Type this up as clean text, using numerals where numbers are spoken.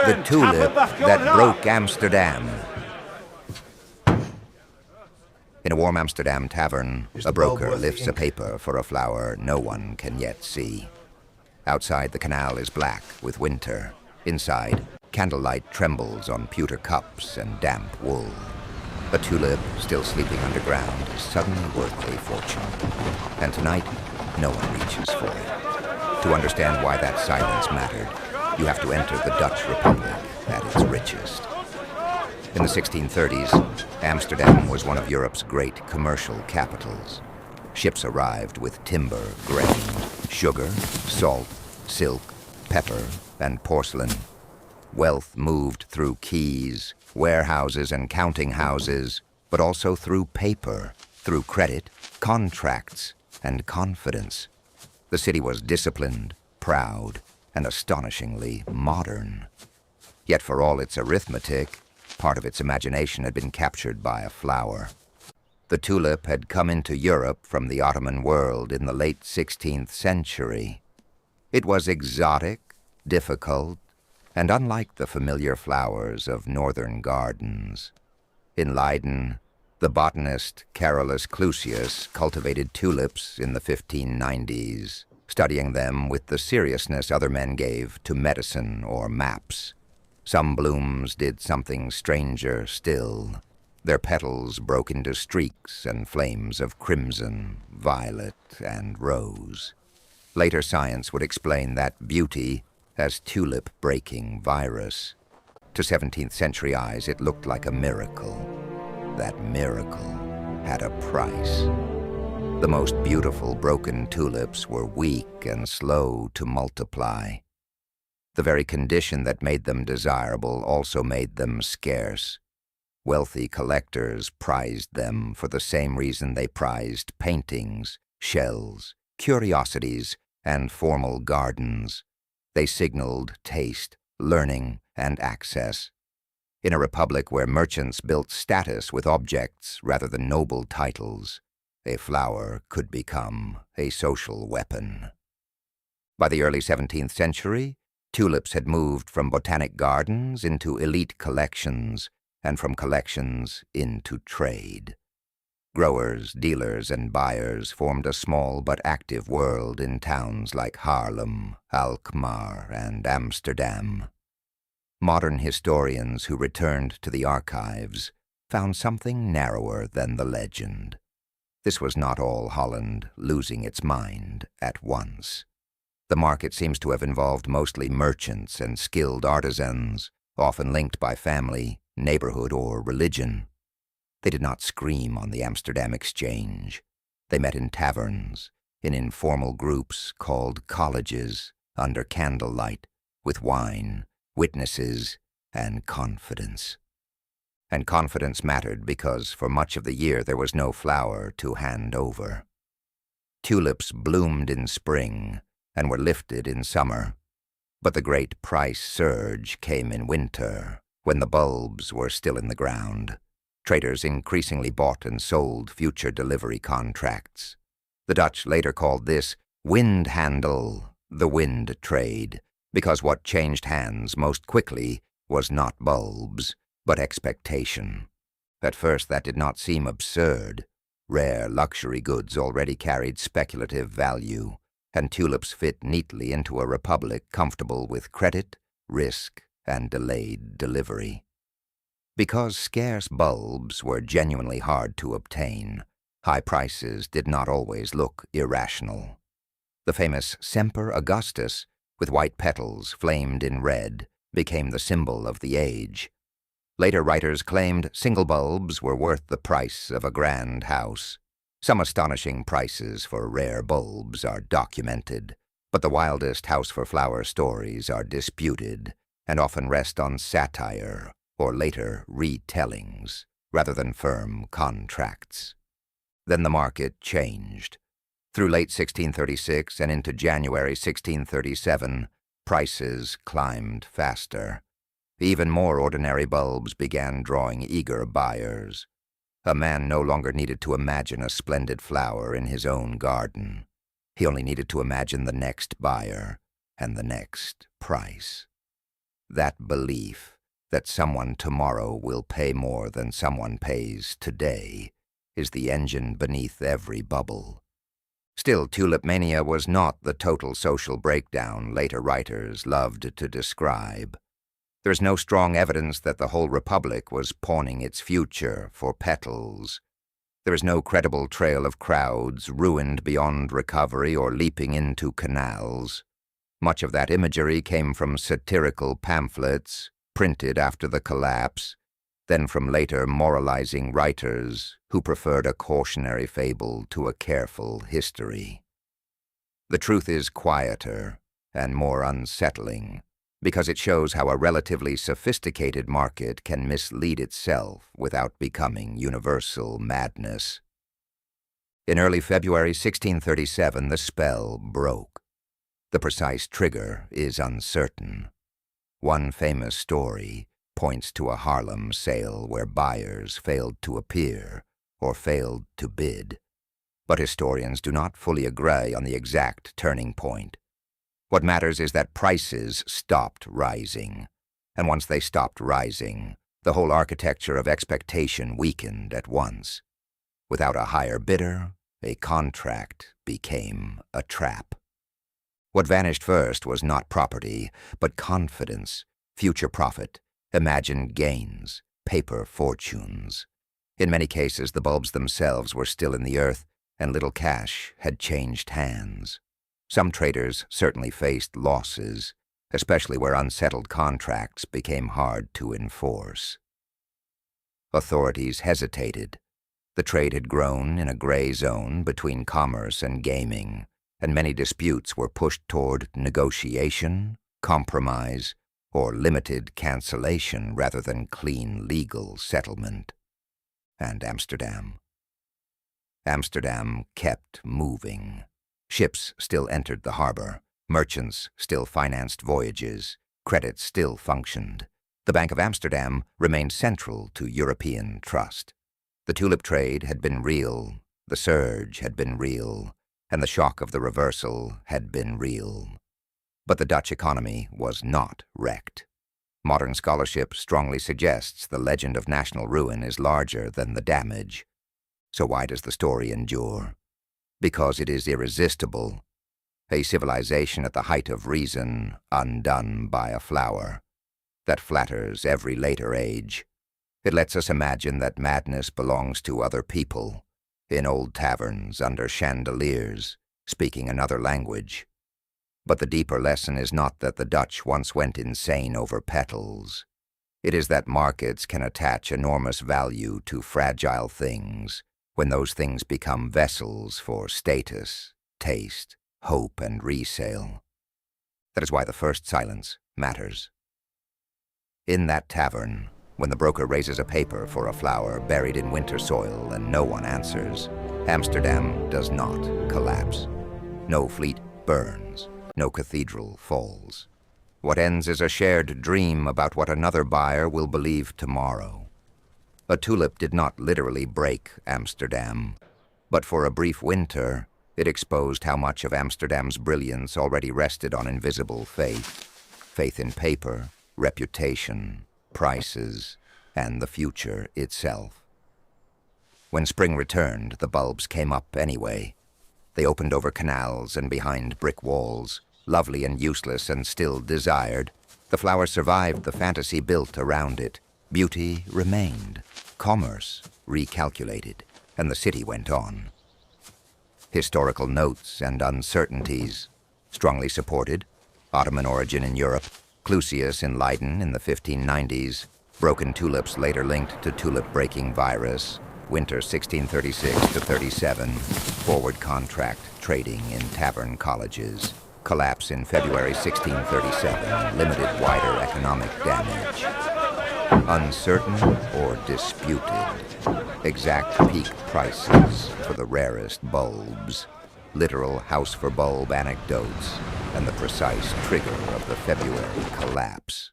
The tulip that broke Amsterdam. In a warm Amsterdam tavern, a broker lifts a paper for a flower no one can yet see. Outside, the canal is black with winter. Inside, candlelight trembles on pewter cups and damp wool. A tulip, still sleeping underground, is suddenly worth a fortune. And tonight, no one reaches for it. To understand why that silence mattered, you have to enter the Dutch Republic at its richest. In the 1630s, Amsterdam was one of Europe's great commercial capitals. Ships arrived with timber, grain, sugar, salt, silk, pepper, and porcelain. Wealth moved through quays, warehouses, and counting houses, but also through paper, through credit, contracts, and confidence. The city was disciplined, proud, and astonishingly modern. Yet for all its arithmetic, part of its imagination had been captured by a flower. The tulip had come into Europe from the Ottoman world in the late 16th century. It was exotic, difficult, and unlike the familiar flowers of northern gardens. In Leiden, the botanist Carolus Clusius cultivated tulips in the 1590s, studying them with the seriousness other men gave to medicine or maps. Some blooms did something stranger still. Their petals broke into streaks and flames of crimson, violet, and rose. Later science would explain that beauty as tulip-breaking virus. To 17th century eyes, it looked like a miracle. That miracle had a price. The most beautiful broken tulips were weak and slow to multiply. The very condition that made them desirable also made them scarce. Wealthy collectors prized them for the same reason they prized paintings, shells, curiosities, and formal gardens. They signaled taste, learning, and access. In a republic where merchants built status with objects rather than noble titles, a flower could become a social weapon. By the early 17th century, tulips had moved from botanic gardens into elite collections, and from collections into trade. Growers, dealers, and buyers formed a small but active world in towns like Haarlem, Alkmaar, and Amsterdam. Modern historians who returned to the archives found something narrower than the legend. This was not all Holland losing its mind at once. The market seems to have involved mostly merchants and skilled artisans, often linked by family, neighborhood, or religion. They did not scream on the Amsterdam exchange. They met in taverns, in informal groups called colleges, under candlelight, with wine, witnesses, and confidence. And confidence mattered because for much of the year there was no flower to hand over. Tulips bloomed in spring and were lifted in summer, but the great price surge came in winter, when the bulbs were still in the ground. Traders increasingly bought and sold future delivery contracts. The Dutch later called this wind handel, the wind trade, because what changed hands most quickly was not bulbs, but expectation. At first that did not seem absurd. Rare luxury goods already carried speculative value, and tulips fit neatly into a republic comfortable with credit, risk, and delayed delivery. Because scarce bulbs were genuinely hard to obtain, high prices did not always look irrational. The famous Semper Augustus, with white petals flamed in red, became the symbol of the age. Later writers claimed single bulbs were worth the price of a grand house. Some astonishing prices for rare bulbs are documented, but the wildest house for flower stories are disputed and often rest on satire or later retellings, rather than firm contracts. Then the market changed. Through late 1636 and into January 1637, prices climbed faster. Even more ordinary bulbs began drawing eager buyers. A man no longer needed to imagine a splendid flower in his own garden. He only needed to imagine the next buyer and the next price. That belief that someone tomorrow will pay more than someone pays today is the engine beneath every bubble. Still, tulip mania was not the total social breakdown later writers loved to describe. There is no strong evidence that the whole republic was pawning its future for petals. There is no credible trail of crowds ruined beyond recovery or leaping into canals. Much of that imagery came from satirical pamphlets printed after the collapse, then from later moralizing writers who preferred a cautionary fable to a careful history. The truth is quieter and more unsettling, because it shows how a relatively sophisticated market can mislead itself without becoming universal madness. In early February 1637, the spell broke. The precise trigger is uncertain. One famous story points to a Harlem sale where buyers failed to appear or failed to bid, but historians do not fully agree on the exact turning point. What matters is that prices stopped rising, and once they stopped rising, the whole architecture of expectation weakened at once. Without a higher bidder, a contract became a trap. What vanished first was not property, but confidence, future profit, imagined gains, paper fortunes. In many cases, the bulbs themselves were still in the earth, and little cash had changed hands. Some traders certainly faced losses, especially where unsettled contracts became hard to enforce. Authorities hesitated. The trade had grown in a gray zone between commerce and gaming, and many disputes were pushed toward negotiation, compromise, or limited cancellation rather than clean legal settlement. And Amsterdam. Amsterdam kept moving. Ships still entered the harbor, merchants still financed voyages, credit still functioned. The Bank of Amsterdam remained central to European trust. The tulip trade had been real, the surge had been real, and the shock of the reversal had been real. But the Dutch economy was not wrecked. Modern scholarship strongly suggests the legend of national ruin is larger than the damage. So why does the story endure? Because it is irresistible. A civilization at the height of reason undone by a flower that flatters every later age. It lets us imagine that madness belongs to other people, in old taverns under chandeliers, speaking another language. But the deeper lesson is not that the Dutch once went insane over petals. It is that markets can attach enormous value to fragile things when those things become vessels for status, taste, hope, and resale. That is why the first silence matters. In that tavern, when the broker raises a paper for a flower buried in winter soil and no one answers, Amsterdam does not collapse. No fleet burns. No cathedral falls. What ends is a shared dream about what another buyer will believe tomorrow. A tulip did not literally break Amsterdam, but for a brief winter, it exposed how much of Amsterdam's brilliance already rested on invisible faith. Faith in paper, reputation, prices, and the future itself. When spring returned, the bulbs came up anyway. They opened over canals and behind brick walls, lovely and useless and still desired. The flower survived the fantasy built around it. Beauty remained. Commerce recalculated, and the city went on. Historical notes and uncertainties, strongly supported. Ottoman origin in Europe, Clusius in Leiden in the 1590s, broken tulips later linked to tulip-breaking virus, winter 1636-37, forward contract trading in tavern colleges, collapse in February 1637, limited wider economic damage. Uncertain or disputed, exact peak prices for the rarest bulbs, literal house-for-bulb anecdotes, and the precise trigger of the February collapse.